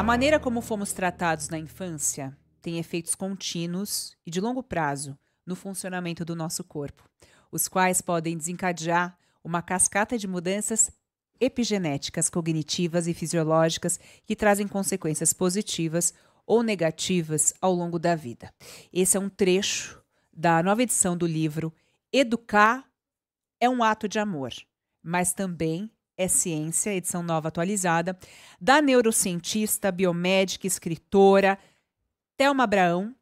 A maneira como fomos tratados na infância tem efeitos contínuos e de longo prazo no funcionamento do nosso corpo, os quais podem desencadear uma cascata de mudanças epigenéticas, cognitivas e fisiológicas que trazem consequências positivas ou negativas ao longo da vida. Esse é um trecho da nova edição do livro Educar é um ato de amor, mas também é ciência, edição nova atualizada, da neurocientista, biomédica, escritora Thelma Abraão,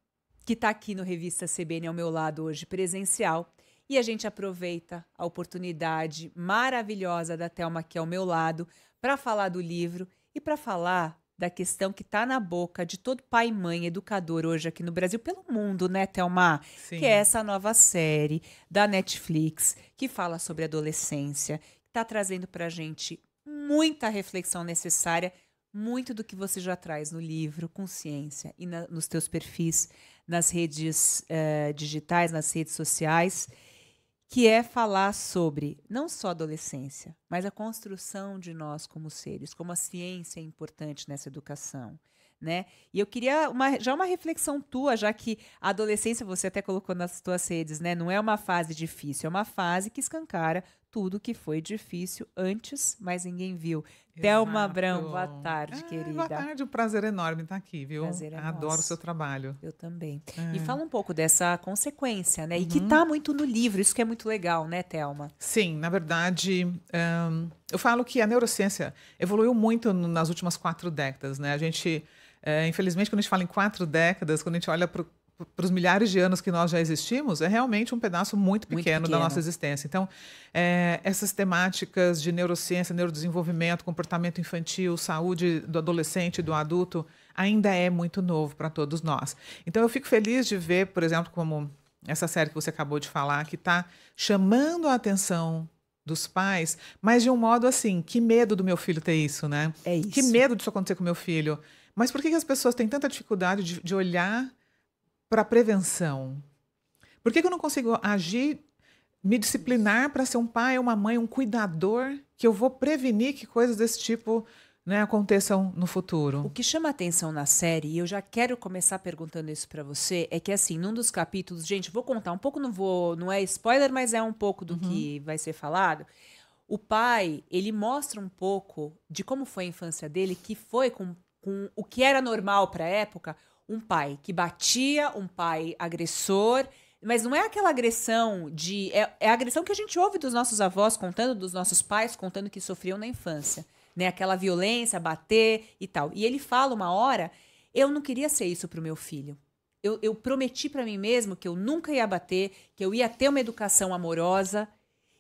que está aqui no Revista CBN ao meu lado hoje presencial. E a gente aproveita a oportunidade maravilhosa da Thelma aqui ao meu lado para falar do livro e para falar da questão que está na boca de todo pai e mãe, educador hoje aqui no Brasil, pelo mundo, né, Thelma? Sim. Que é essa nova série da Netflix que fala sobre adolescência, que está trazendo para a gente muita reflexão necessária, muito do que você já traz no livro, com ciência e nos teus perfis, nas redes digitais, nas redes sociais, que é falar sobre não só adolescência, mas a construção de nós como seres, como a ciência é importante nessa educação, né? E eu queria já uma reflexão tua, já que a adolescência, você até colocou nas tuas redes, né? Não é uma fase difícil, é uma fase que escancara tudo que foi difícil antes, mas ninguém viu. Thelma Abraão, boa tarde, querida. Boa tarde, um prazer enorme estar aqui, viu? Prazer é Adoro nosso. o seu trabalho. Eu também. E fala um pouco dessa consequência, né? E que tá muito no livro, isso que é muito legal, né, Thelma? Sim, na verdade, eu falo que a neurociência evoluiu muito nas últimas 4 décadas, né? A gente, infelizmente, quando a gente fala em 4 décadas, quando a gente olha para os milhares de anos que nós já existimos, é realmente um pedaço muito pequeno da nossa existência. Então, essas temáticas de neurociência, neurodesenvolvimento, comportamento infantil, saúde do adolescente e do adulto, ainda é muito novo para todos nós. Então, eu fico feliz de ver, por exemplo, como essa série que você acabou de falar, que está chamando a atenção dos pais, mas de um modo assim, que medo do meu filho ter isso, né? É isso. Que medo disso acontecer com o meu filho. Mas por que as pessoas têm tanta dificuldade de olhar para a prevenção? Por que eu não consigo agir, me disciplinar para ser um pai, uma mãe, um cuidador, que eu vou prevenir que coisas desse tipo, né, aconteçam no futuro? O que chama atenção na série, e eu já quero começar perguntando isso para você, é que assim, num dos capítulos, gente, vou contar um pouco, não é spoiler, mas é um pouco do que vai ser falado. O pai, ele mostra um pouco de como foi a infância dele, que foi com o que era normal para a época, um pai que batia, um pai agressor, mas não é aquela agressão de... É a agressão que a gente ouve dos nossos avós contando, dos nossos pais contando que sofriam na infância, né? Aquela violência, bater e tal. E ele fala uma hora, eu não queria ser isso pro meu filho. Eu prometi para mim mesmo que eu nunca ia bater, que eu ia ter uma educação amorosa.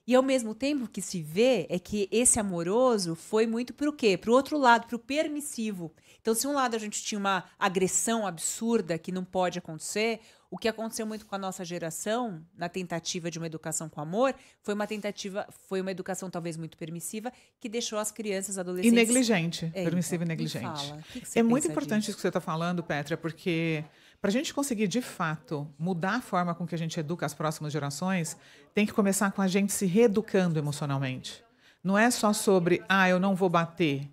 E ao mesmo tempo que se vê é que esse amoroso foi muito pro quê? Pro outro lado, pro permissivo. Então, se um lado a gente tinha uma agressão absurda que não pode acontecer, o que aconteceu muito com a nossa geração, na tentativa de uma educação com amor, foi uma educação talvez muito permissiva, que deixou as crianças, adolescentes... E negligente, permissiva então, e negligente. fala. O que você É muito pensa importante disso? isso que você está falando, Pétria, porque para a gente conseguir, de fato, mudar a forma com que a gente educa as próximas gerações, tem que começar com a gente se reeducando emocionalmente. Não é só sobre, eu não vou bater.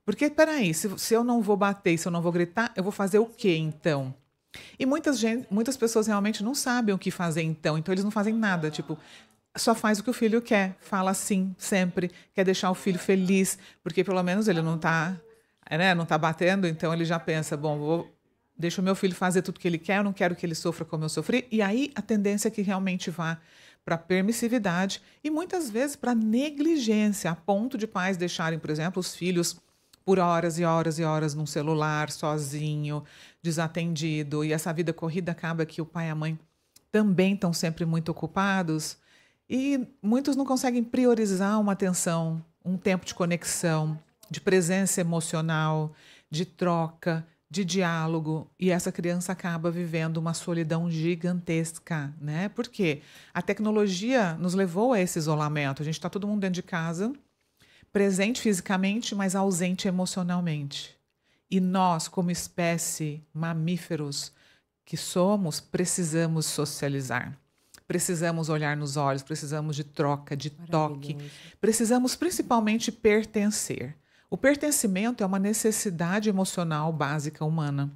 Porque, peraí, se eu não vou bater, se eu não vou gritar, eu vou fazer o quê, então? E muitas pessoas realmente não sabem o que fazer, então eles não fazem nada, tipo... Só faz o que o filho quer, fala sim, sempre, quer deixar o filho feliz, porque pelo menos ele não está, né, não tá batendo, então ele já pensa, bom, deixa o meu filho fazer tudo o que ele quer, eu não quero que ele sofra como eu sofri, e aí a tendência é que realmente vá para permissividade e muitas vezes para negligência, a ponto de pais deixarem, por exemplo, os filhos por horas e horas e horas num celular, sozinho, desatendido, e essa vida corrida acaba que o pai e a mãe também estão sempre muito ocupados, e muitos não conseguem priorizar uma atenção, um tempo de conexão, de presença emocional, de troca, de diálogo, e essa criança acaba vivendo uma solidão gigantesca, né? Porque a tecnologia nos levou a esse isolamento. A gente está todo mundo dentro de casa, presente fisicamente, mas ausente emocionalmente. E nós, como espécie, mamíferos que somos, precisamos socializar. Precisamos olhar nos olhos, precisamos de troca, de toque. Precisamos principalmente pertencer. O pertencimento é uma necessidade emocional básica humana.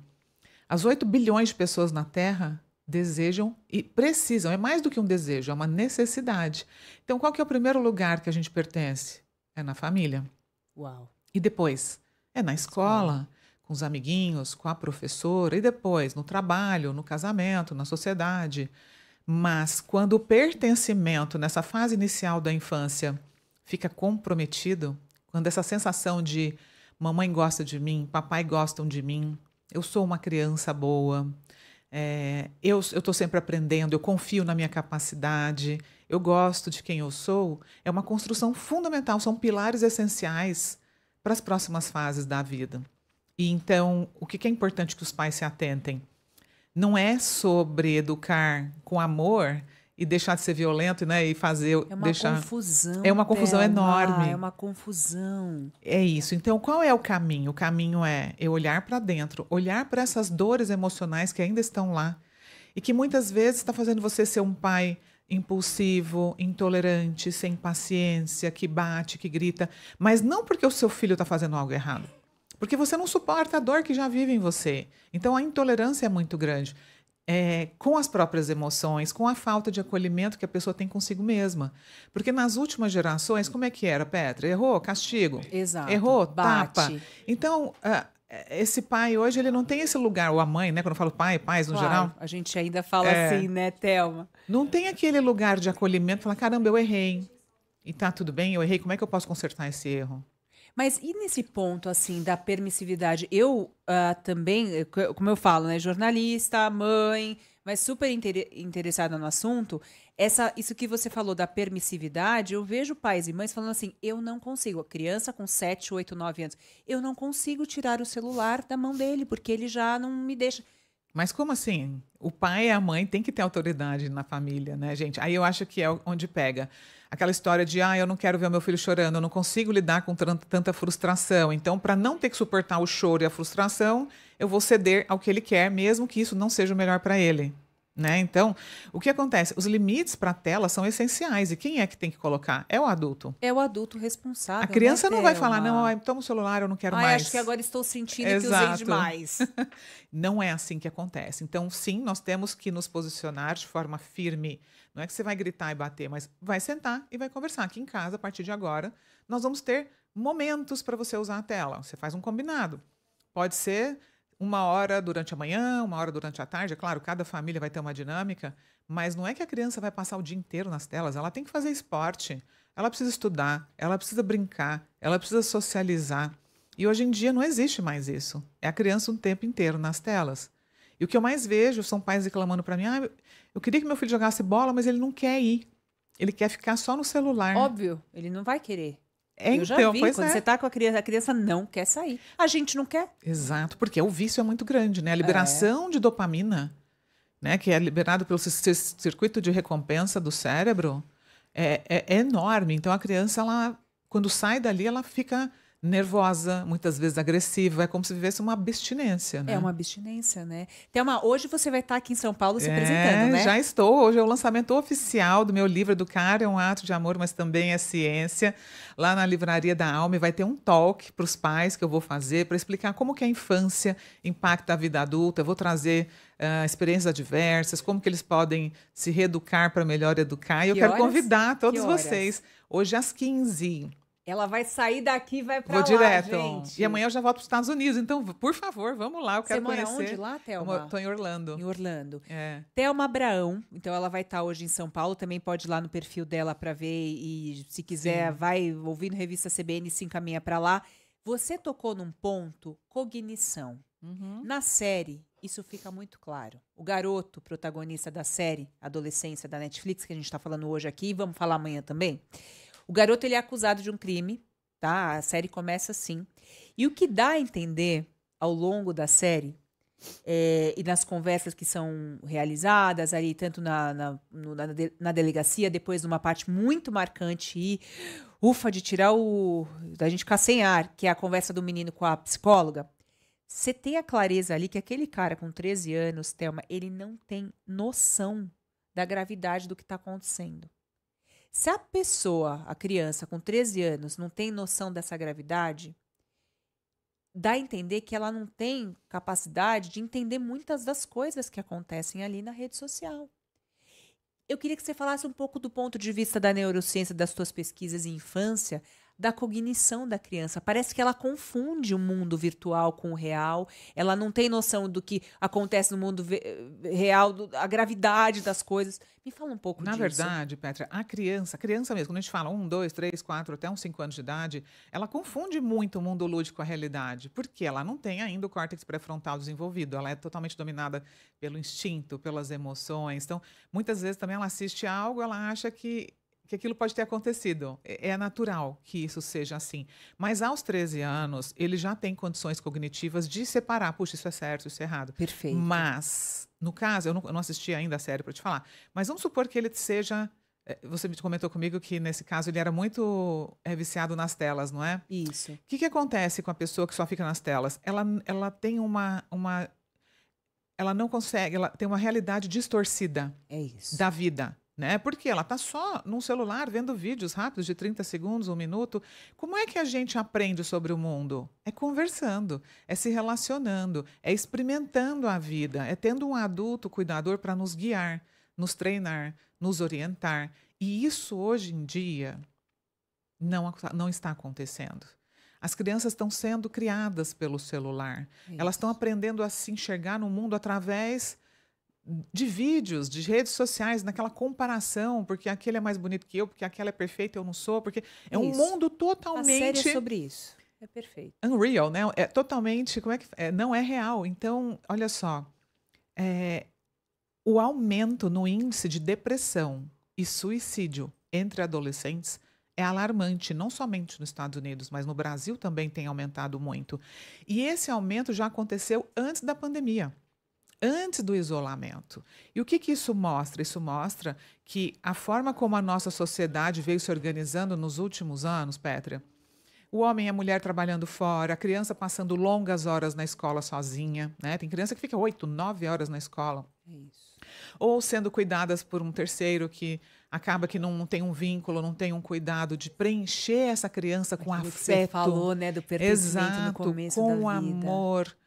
As 8 bilhões de pessoas na Terra desejam e precisam, é mais do que um desejo, é uma necessidade. Então, qual que é o primeiro lugar que a gente pertence? É na família. Uau. E depois? É na escola, com os amiguinhos, com a professora, e depois no trabalho, no casamento, na sociedade. Mas quando o pertencimento nessa fase inicial da infância fica comprometido, quando essa sensação de mamãe gosta de mim, papai gostam de mim, eu sou uma criança boa, eu estou sempre aprendendo, eu confio na minha capacidade, eu gosto de quem eu sou, é uma construção fundamental, são pilares essenciais para as próximas fases da vida. E então, o que é importante que os pais se atentem? Não é sobre educar com amor e deixar de ser violento, né? E fazer. É uma confusão. É uma confusão enorme. É uma confusão. É isso. Então, qual é o caminho? O caminho é eu olhar para dentro, olhar para essas dores emocionais que ainda estão lá e que muitas vezes está fazendo você ser um pai impulsivo, intolerante, sem paciência, que bate, que grita, mas não porque o seu filho está fazendo algo errado. Porque você não suporta a dor que já vive em você. Então, a intolerância é muito grande. Com as próprias emoções, com a falta de acolhimento que a pessoa tem consigo mesma. Porque nas últimas gerações, como é que era, Petra? Errou, castigo. Exato. Errou, bate. tapa. Então, esse pai hoje, ele não tem esse lugar, ou a mãe, né? Quando eu falo pai, pais no geral. A gente ainda fala assim, né, Thelma? Não tem aquele lugar de acolhimento, falar, caramba, eu errei. E tá tudo bem, eu errei, como é que eu posso consertar esse erro? Mas e nesse ponto, assim, da permissividade? Eu também, como eu falo, né, jornalista, mãe, mas super interessada no assunto, isso que você falou da permissividade, eu vejo pais e mães falando assim, eu não consigo, a criança com 7, 8, 9 anos, eu não consigo tirar o celular da mão dele, porque ele já não me deixa... Mas como assim? O pai e a mãe têm que ter autoridade na família, né, gente? Aí eu acho que é onde pega. Aquela história de, eu não quero ver o meu filho chorando, eu não consigo lidar com tanta frustração. Então, para não ter que suportar o choro e a frustração, eu vou ceder ao que ele quer, mesmo que isso não seja o melhor para ele. Né? Então, o que acontece? Os limites para a tela são essenciais. E quem é que tem que colocar? É o adulto. É o adulto responsável. A criança né, não vai falar, não, toma o celular, eu não quero mais. Acho que agora estou sentindo que usei demais. Não é assim que acontece. Então, sim, nós temos que nos posicionar de forma firme. Não é que você vai gritar e bater, mas vai sentar e vai conversar. Aqui em casa, a partir de agora, nós vamos ter momentos para você usar a tela. Você faz um combinado. Pode ser 1 hora durante a manhã, 1 hora durante a tarde. É claro, cada família vai ter uma dinâmica, mas não é que a criança vai passar o dia inteiro nas telas. Ela tem que fazer esporte, ela precisa estudar, ela precisa brincar, ela precisa socializar. E hoje em dia não existe mais isso. É a criança um tempo inteiro nas telas. E o que eu mais vejo são pais reclamando para mim, eu queria que meu filho jogasse bola, mas ele não quer ir. Ele quer ficar só no celular. Óbvio, ele não vai querer. Eu já Então, vi, quando você está com a criança não quer sair. A gente não quer. Exato, porque o vício é muito grande, né? A liberação de dopamina, né, que é liberado pelo circuito de recompensa do cérebro, é enorme. Então, a criança, quando sai dali, ela fica nervosa, muitas vezes agressiva. É como se vivesse uma abstinência, né? É uma abstinência, né? Thelma, hoje você vai estar aqui em São Paulo se apresentando, né? Já estou. Hoje é o lançamento oficial do meu livro Educar é um Ato de Amor, mas também é Ciência. Lá na Livraria da Alma, e vai ter um talk para os pais que eu vou fazer para explicar como que a infância impacta a vida adulta. Eu vou trazer experiências adversas, como que eles podem se reeducar para melhor educar. E eu quero convidar todos vocês hoje às 15h. Ela vai sair daqui e vai para lá, Vou direto. gente. E amanhã eu já volto para os Estados Unidos. Então, por favor, vamos lá. Eu quero conhecer. Você mora onde lá, Thelma? Estou em Orlando. Em Orlando. É. Thelma Abraão. Então, ela vai estar hoje em São Paulo. Também pode ir lá no perfil dela para ver. E, se quiser, vai ouvindo Revista CBN e se encaminha para lá. Você tocou num ponto, cognição. Uhum. Na série, isso fica muito claro. O garoto, protagonista da série Adolescência da Netflix, que a gente está falando hoje aqui, vamos falar amanhã também. O garoto, ele é acusado de um crime, tá? A série começa assim. E o que dá a entender ao longo da série e nas conversas que são realizadas ali, tanto na delegacia, depois numa parte muito marcante e de tirar da gente ficar sem ar, que é a conversa do menino com a psicóloga. Você tem a clareza ali que aquele cara com 13 anos, Thelma, ele não tem noção da gravidade do que está acontecendo. Se a pessoa, a criança com 13 anos, não tem noção dessa gravidade, dá a entender que ela não tem capacidade de entender muitas das coisas que acontecem ali na rede social. Eu queria que você falasse um pouco do ponto de vista da neurociência, das suas pesquisas em infância, da cognição da criança. Parece que ela confunde o mundo virtual com o real. Ela não tem noção do que acontece no mundo real, a gravidade das coisas. Me fala um pouco Na disso. verdade, Petra, a criança mesmo, quando a gente fala 1, 2, 3, 4, até uns 5 anos de idade, ela confunde muito o mundo lúdico com a realidade, porque ela não tem ainda o córtex pré-frontal desenvolvido, ela é totalmente dominada pelo instinto, pelas emoções. Então, muitas vezes também ela assiste a algo, ela acha que aquilo pode ter acontecido. É natural que isso seja assim. Mas aos 13 anos, ele já tem condições cognitivas de separar, puxa, isso é certo, isso é errado. Perfeito. Mas, no caso, eu não assisti ainda a série para te falar, mas vamos supor que ele seja. Você me comentou comigo que, nesse caso, ele era muito viciado nas telas, não é? Isso. O que acontece com a pessoa que só fica nas telas? Ela tem ela não consegue, ela tem uma realidade distorcida da vida. Né? Porque ela está só num celular vendo vídeos rápidos de 30 segundos, 1 minuto. Como é que a gente aprende sobre o mundo? É conversando, é se relacionando, é experimentando a vida, é tendo um adulto cuidador para nos guiar, nos treinar, nos orientar. E isso, hoje em dia, não está acontecendo. As crianças estão sendo criadas pelo celular. Elas estão aprendendo a se enxergar no mundo através de vídeos, de redes sociais, naquela comparação, porque aquele é mais bonito que eu, porque aquela é perfeita, eu não sou, porque é um mundo totalmente... A série é sobre isso. É perfeito. Unreal, né? É totalmente... não é real. Então, olha só. O aumento no índice de depressão e suicídio entre adolescentes é alarmante, não somente nos Estados Unidos, mas no Brasil também tem aumentado muito. E esse aumento já aconteceu antes da pandemia. Antes do isolamento. E o que isso mostra? Isso mostra que a forma como a nossa sociedade veio se organizando nos últimos anos, Pétria, o homem e a mulher trabalhando fora, a criança passando longas horas na escola sozinha, né? Tem criança que fica 8, 9 horas na escola. Isso. Ou sendo cuidadas por um terceiro que acaba que não tem um vínculo, não tem um cuidado de preencher essa criança com afeto. Você falou, né, do pertencimento no começo da vida. Com amor,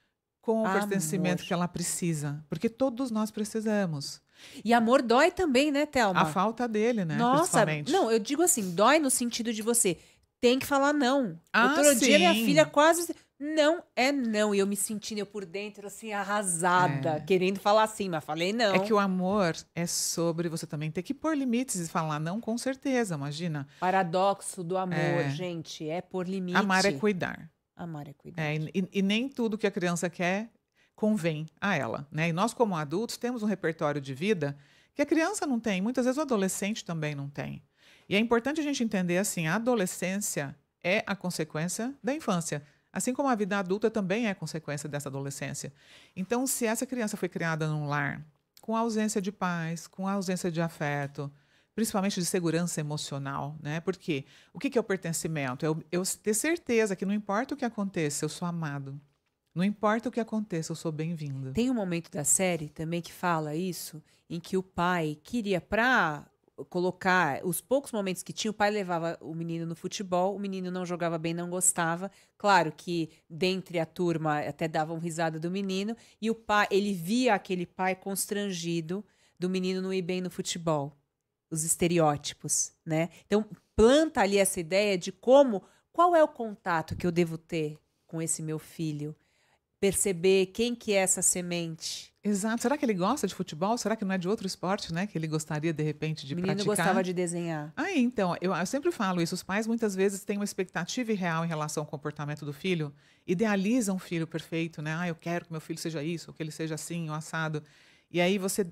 com o pertencimento que ela precisa. Porque todos nós precisamos. E amor dói também, né, Thelma? A falta dele, né? Nossa, não, eu digo assim, dói no sentido de você tem que falar não. Outro dia minha filha quase... Não é não. E eu me sentindo eu por dentro, assim, arrasada, querendo falar assim, mas falei não. É que o amor é sobre você também ter que pôr limites e falar não, com certeza, imagina. Paradoxo do amor, gente, é pôr limite. Amar é cuidar. Amar é cuidar. E nem tudo que a criança quer convém a ela, né? E nós, como adultos, temos um repertório de vida que a criança não tem. Muitas vezes o adolescente também não tem. E é importante a gente entender assim, a adolescência é a consequência da infância. Assim como a vida adulta também é consequência dessa adolescência. Então, se essa criança foi criada num lar com ausência de pais, com ausência de afeto, principalmente de segurança emocional, né? Porque o que é o pertencimento? Eu ter certeza que não importa o que aconteça, eu sou amado. Não importa o que aconteça, eu sou bem-vindo. Tem um momento da série também que fala isso, em que o pai queria, pra colocar os poucos momentos que tinha, o pai levava o menino no futebol, o menino não jogava bem, não gostava. Claro que dentre a turma até davam risada do menino, e o pai, ele via aquele pai constrangido do menino não ir bem no futebol. Os estereótipos, né? Então, planta ali essa ideia de qual é o contato que eu devo ter com esse meu filho? Perceber quem que é essa semente. Exato. Será que ele gosta de futebol? Será que não é de outro esporte, né? Que ele gostaria, de repente, de praticar? O menino gostava de desenhar. Então, eu sempre falo isso. Os pais, muitas vezes, têm uma expectativa irreal em relação ao comportamento do filho. Idealizam o filho perfeito, né? Eu quero que meu filho seja isso, ou que ele seja assim, ou assado. E aí você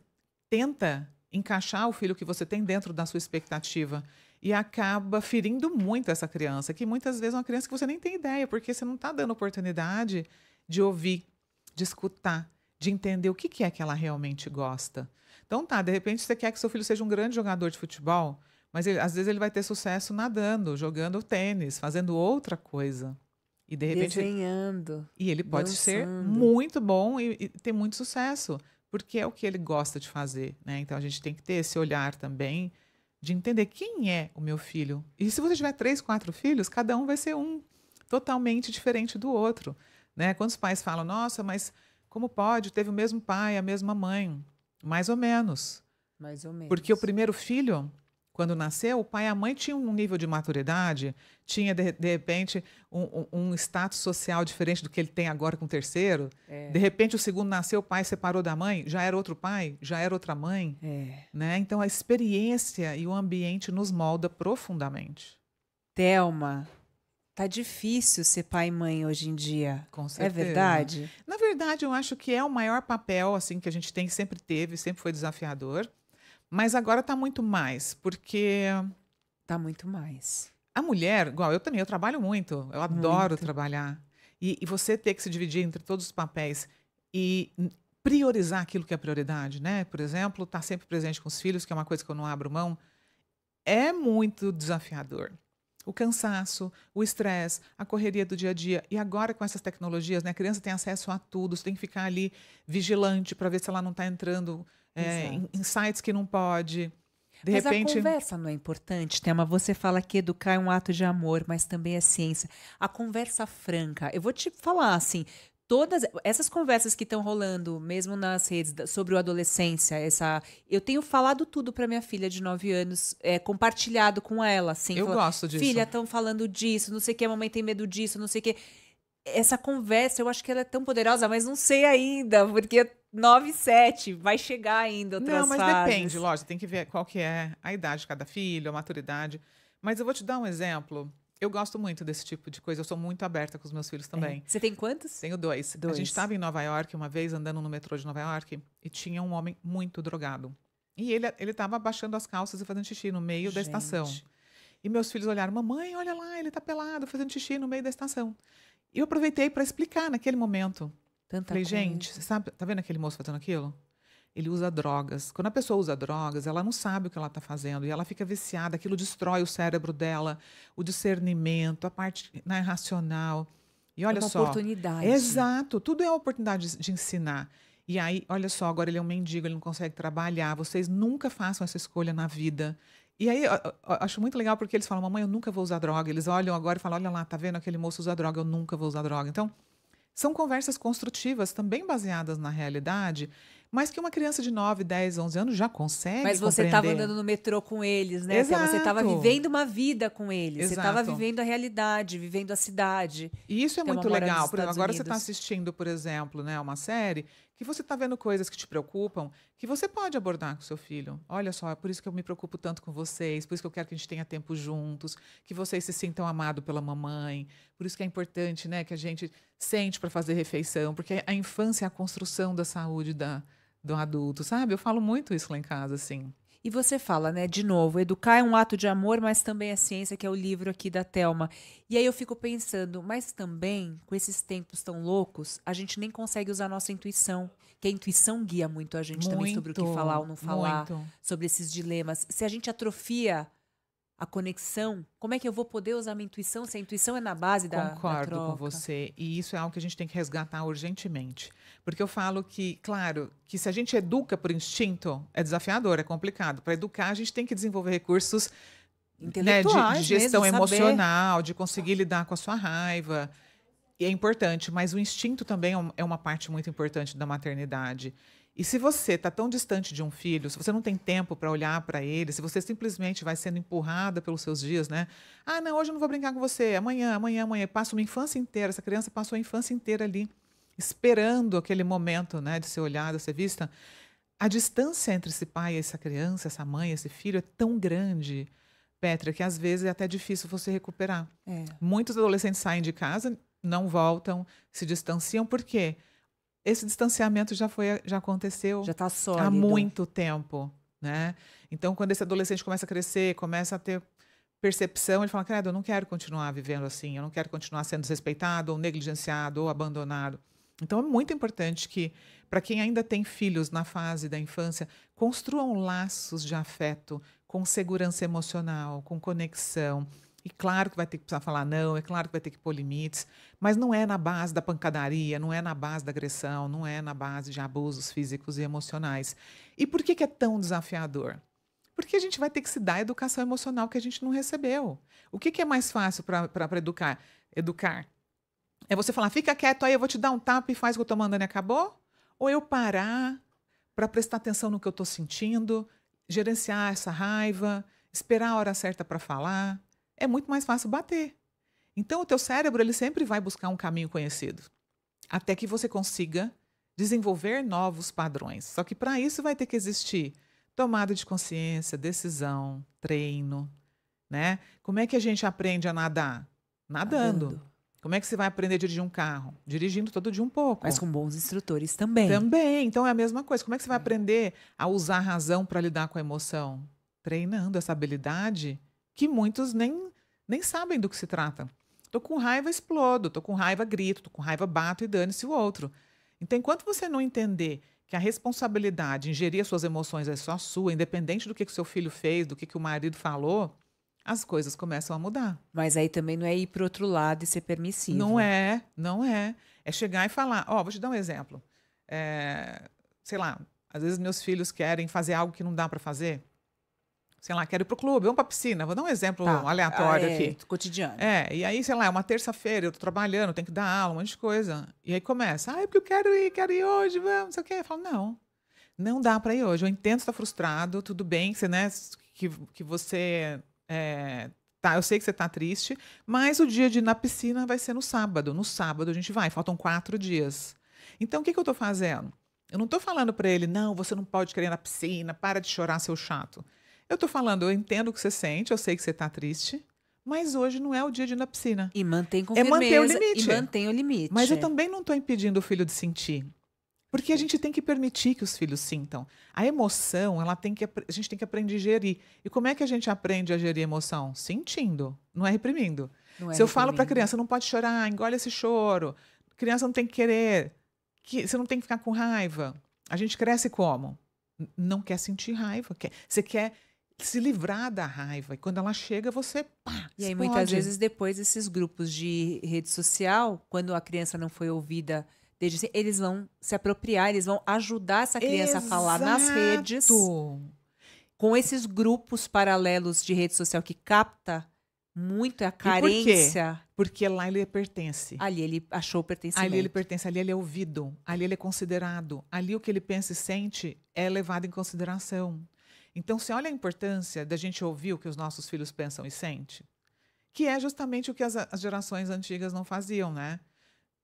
tenta encaixar o filho que você tem dentro da sua expectativa e acaba ferindo muito essa criança, que muitas vezes é uma criança que você nem tem ideia, porque você não está dando oportunidade de ouvir, de escutar, de entender o que é que ela realmente gosta. Então de repente você quer que seu filho seja um grande jogador de futebol, mas às vezes ele vai ter sucesso nadando, jogando tênis, fazendo outra coisa. E de repente desenhando. E ele pode ser muito bom e ter muito sucesso, porque é o que ele gosta de fazer, né? Então a gente tem que ter esse olhar também de entender quem é o meu filho. E se você tiver 3, 4 filhos, cada um vai ser um totalmente diferente do outro. né? Quantos pais falam, nossa, mas como pode? Teve o mesmo pai, a mesma mãe. Mais ou menos. Mais ou menos. Porque o primeiro filho, quando nasceu, o pai e a mãe tinham um nível de maturidade, tinha, de repente, um status social diferente do que ele tem agora com o terceiro. De repente, o segundo nasceu, o pai separou da mãe, já era outro pai, já era outra mãe. Né? Então, a experiência e o ambiente nos molda profundamente. Thelma, tá difícil ser pai e mãe hoje em dia. Com certeza. É verdade? Na verdade, eu acho que é o maior papel assim que a gente tem, sempre teve, sempre foi desafiador. Mas agora está muito mais, porque tá muito mais. A mulher, igual eu também, eu trabalho muito, eu adoro trabalhar. E você ter que se dividir entre todos os papéis e priorizar aquilo que é prioridade, né? Por exemplo, estar sempre presente com os filhos, que é uma coisa que eu não abro mão, é muito desafiador. O cansaço, o estresse, a correria do dia a dia. E agora com essas tecnologias, né? A criança tem acesso a tudo, você tem que ficar ali vigilante para ver se ela não está entrando em sites que não pode. Mas a conversa não é importante, Thelma? Você fala que educar é um ato de amor, mas também é ciência. A conversa franca, eu vou te falar assim, todas essas conversas que estão rolando, mesmo nas redes, sobre o adolescência, eu tenho falado tudo para minha filha de 9 anos, compartilhado com ela. Assim, eu gosto disso. Filha, estão falando disso, não sei o que, a mamãe tem medo disso, não sei o que. Essa conversa, eu acho que ela é tão poderosa, mas não sei ainda, porque 9, 7, vai chegar ainda outras fases. Não, mas fases. depende, lógico, tem que ver qual que é a idade de cada filho, a maturidade. Mas eu vou te dar um exemplo. Eu gosto muito desse tipo de coisa, eu sou muito aberta com os meus filhos também. Você tem quantos? Tenho 2. A gente estava em Nova York uma vez, andando no metrô de Nova York, e tinha um homem muito drogado. E ele estava abaixando as calças e fazendo xixi no meio da estação. E meus filhos olharam, mamãe, olha lá, ele está pelado, fazendo xixi no meio da estação. E eu aproveitei para explicar naquele momento. Falei, gente, você sabe, tá vendo aquele moço fazendo aquilo? Ele usa drogas. Quando a pessoa usa drogas, ela não sabe o que ela está fazendo e ela fica viciada. Aquilo destrói o cérebro dela, o discernimento, a parte racional. E olha só. É uma oportunidade. Exato. Tudo é uma oportunidade de ensinar. E aí, olha só, agora ele é um mendigo, ele não consegue trabalhar. Vocês nunca façam essa escolha na vida. E aí, eu acho muito legal porque eles falam, mamãe, eu nunca vou usar droga. Eles olham agora e falam, olha lá, tá vendo aquele moço usa droga, eu nunca vou usar droga. Então, são conversas construtivas, também baseadas na realidade, mas que uma criança de 9, 10, 11 anos já consegue Mas você estava andando no metrô com eles, né? Exato. Você estava vivendo uma vida com eles. Exato. Você estava vivendo a realidade, vivendo a cidade. E isso é muito legal. Por exemplo, agora você está assistindo, por exemplo, né, uma série que você está vendo coisas que te preocupam, que você pode abordar com seu filho. Olha só, é por isso que eu me preocupo tanto com vocês, por isso que eu quero que a gente tenha tempo juntos, que vocês se sintam amados pela mamãe. Por isso que é importante, né, que a gente sente para fazer refeição, porque a infância é a construção da saúde do adulto, sabe? Eu falo muito isso lá em casa, assim. E você fala, né, de novo, educar é um ato de amor, mas também é ciência, que é o livro aqui da Thelma. E aí eu fico pensando, mas também, com esses tempos tão loucos, a gente nem consegue usar a nossa intuição, que a intuição guia muito a gente também sobre o que falar ou não falar, sobre esses dilemas. Se a gente atrofia a conexão, como é que eu vou poder usar a minha intuição se a intuição é na base da troca? Concordo com você. E isso é algo que a gente tem que resgatar urgentemente. Porque eu falo que, claro, que se a gente educa por instinto, é desafiador, é complicado. Para educar, a gente tem que desenvolver recursos, né, de gestão mesmo, emocional, de conseguir lidar com a sua raiva. E é importante, mas o instinto também é uma parte muito importante da maternidade. E se você está tão distante de um filho, se você não tem tempo para olhar para ele, se você simplesmente vai sendo empurrada pelos seus dias, né? Ah, não, hoje eu não vou brincar com você, amanhã, amanhã, amanhã. Passa uma infância inteira, essa criança passou a infância inteira ali, esperando aquele momento, né, de ser olhada, ser vista. A distância entre esse pai e essa criança, essa mãe, esse filho é tão grande, Petra, que às vezes é até difícil você recuperar. Muitos adolescentes saem de casa, não voltam, se distanciam, por quê? Esse distanciamento já aconteceu já tá sólido. Há muito tempo, né? Então, quando esse adolescente começa a crescer, começa a ter percepção, ele fala, credo, eu não quero continuar vivendo assim, eu não quero continuar sendo desrespeitado, ou negligenciado, ou abandonado. Então, é muito importante que, para quem ainda tem filhos na fase da infância, construam laços de afeto, com segurança emocional, com conexão. E claro que vai ter que precisar falar não, é claro que vai ter que pôr limites, mas não é na base da pancadaria, não é na base da agressão, não é na base de abusos físicos e emocionais. E por que é tão desafiador? Porque a gente vai ter que se dar a educação emocional que a gente não recebeu. O que é mais fácil para educar? Educar É você falar, fica quieto aí, eu vou te dar um tapa e faz o que eu tô mandando e acabou? Ou eu parar para prestar atenção no que eu tô sentindo, gerenciar essa raiva, esperar a hora certa para falar? É muito mais fácil bater. Então, o teu cérebro ele sempre vai buscar um caminho conhecido, até que você consiga desenvolver novos padrões. Só que para isso vai ter que existir tomada de consciência, decisão, treino, né? Como é que a gente aprende a nadar? Nadando. Como é que você vai aprender a dirigir um carro? Dirigindo todo dia um pouco. Mas com bons instrutores também. Também. Então é a mesma coisa. Como é que você vai aprender a usar a razão para lidar com a emoção? Treinando essa habilidade que muitos nem sabem do que se trata. Tô com raiva, explodo. Tô com raiva, grito. Tô com raiva, bato e dane-se o outro. Então, enquanto você não entender que a responsabilidade em gerir as suas emoções é só sua, independente do que o seu filho fez, do que o marido falou, as coisas começam a mudar. Mas aí também não é ir para o outro lado e ser permissivo. Não é, não é. É chegar e falar, vou te dar um exemplo. Sei lá, às vezes meus filhos querem fazer algo que não dá para fazer. Sei lá, quero ir pro clube, vamos pra piscina. Vou dar um exemplo aleatório aqui. Cotidiano. E aí, sei lá, é uma terça-feira, eu tô trabalhando, tenho que dar aula, um monte de coisa. E aí começa, porque eu quero ir hoje, vamos, não sei o quê. Eu falo, não dá para ir hoje. Eu entendo que você tá frustrado, tudo bem, que você, né, que você... eu sei que você tá triste, mas o dia de ir na piscina vai ser no sábado. No sábado a gente vai, faltam 4 dias. Então, o que eu tô fazendo? Eu não tô falando para ele, não, você não pode querer ir na piscina, para de chorar, seu chato. Eu tô falando, eu entendo o que você sente, eu sei que você tá triste, mas hoje não é o dia de ir na piscina. E mantém com firmeza. Manter o limite. E mantém o limite. Mas eu também não tô impedindo o filho de sentir. Porque a gente tem que permitir que os filhos sintam. A emoção, a gente tem que aprender a gerir. E como é que a gente aprende a gerir emoção? Sentindo, não é reprimindo. Se eu falo para a criança, não pode chorar, engole esse choro. Criança não tem que querer, você não tem que ficar com raiva. A gente cresce como? Não quer sentir raiva. Você quer se livrar da raiva. E quando ela chega, você E aí, muitas vezes, depois, esses grupos de rede social, quando a criança não foi ouvida... Eles vão se apropriar, eles vão ajudar essa criança a falar nas redes, com esses grupos paralelos de rede social que capta muito a carência. Por quê? Porque lá ele pertence. Ali ele achou pertencimento. Ali ele pertence, ali ele é ouvido, ali ele é considerado. Ali o que ele pensa e sente é levado em consideração. Então, você olha a importância da gente ouvir o que os nossos filhos pensam e sentem, que é justamente o que as gerações antigas não faziam, né?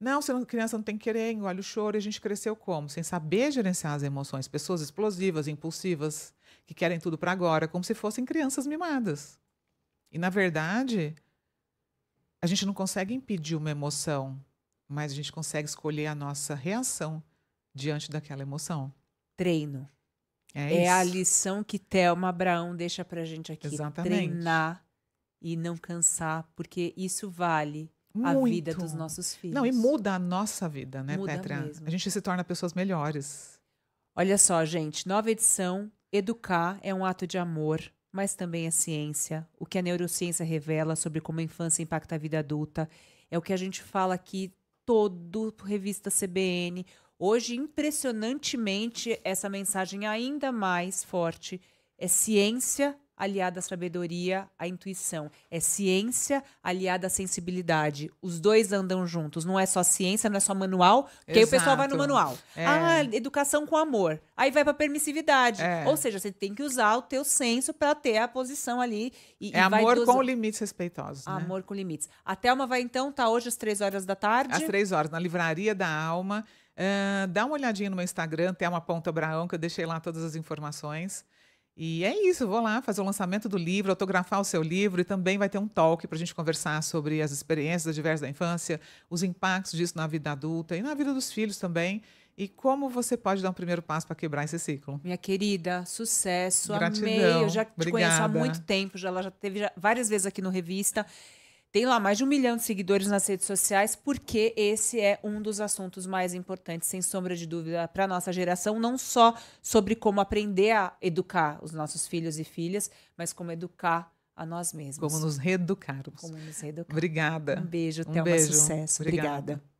Não, criança não tem que querer, engole o choro. E a gente cresceu como? Sem saber gerenciar as emoções. Pessoas explosivas, impulsivas, que querem tudo para agora, como se fossem crianças mimadas. E, na verdade, a gente não consegue impedir uma emoção, mas a gente consegue escolher a nossa reação diante daquela emoção. Treino. É a lição que Thelma Abraão deixa pra gente aqui. Exatamente. Treinar e não cansar, porque isso vale... Muito. A vida dos nossos filhos. Não, e muda a nossa vida, né, muda Pétrea? Mesmo. A gente se torna pessoas melhores. Olha só, gente, nova edição. Educar é um ato de amor, mas também é ciência. O que a neurociência revela sobre como a infância impacta a vida adulta é o que a gente fala aqui todo revista CBN. Hoje, impressionantemente, essa mensagem ainda mais forte é ciência aliada à sabedoria, à intuição. É ciência aliada à sensibilidade. Os dois andam juntos. Não é só ciência, não é só manual, porque aí o pessoal vai no manual. Educação com amor. Aí vai para permissividade. Ou seja, você tem que usar o teu senso para ter a posição ali. Amor com limites respeitosos. Né? Amor com limites. A Thelma vai, então, estar hoje às 3 horas da tarde. Às 3 horas, na Livraria da Alma. Dá uma olhadinha no meu Instagram, Thelma.Abraão, que eu deixei lá todas as informações. E é isso, vou lá fazer o lançamento do livro, autografar o seu livro e também vai ter um talk para a gente conversar sobre as experiências diversas da infância, os impactos disso na vida adulta e na vida dos filhos também e como você pode dar um primeiro passo para quebrar esse ciclo. Minha querida, sucesso, gratidão. Amei, eu já te conheço há muito tempo, ela já teve várias vezes aqui no Revista. Tem lá mais de 1 milhão de seguidores nas redes sociais, porque esse é um dos assuntos mais importantes, sem sombra de dúvida, para a nossa geração. Não só sobre como aprender a educar os nossos filhos e filhas, mas como educar a nós mesmos. Como nos reeducarmos. Como nos reeducar. Obrigada. Um beijo, Thelma, sucesso. Obrigada. Obrigada.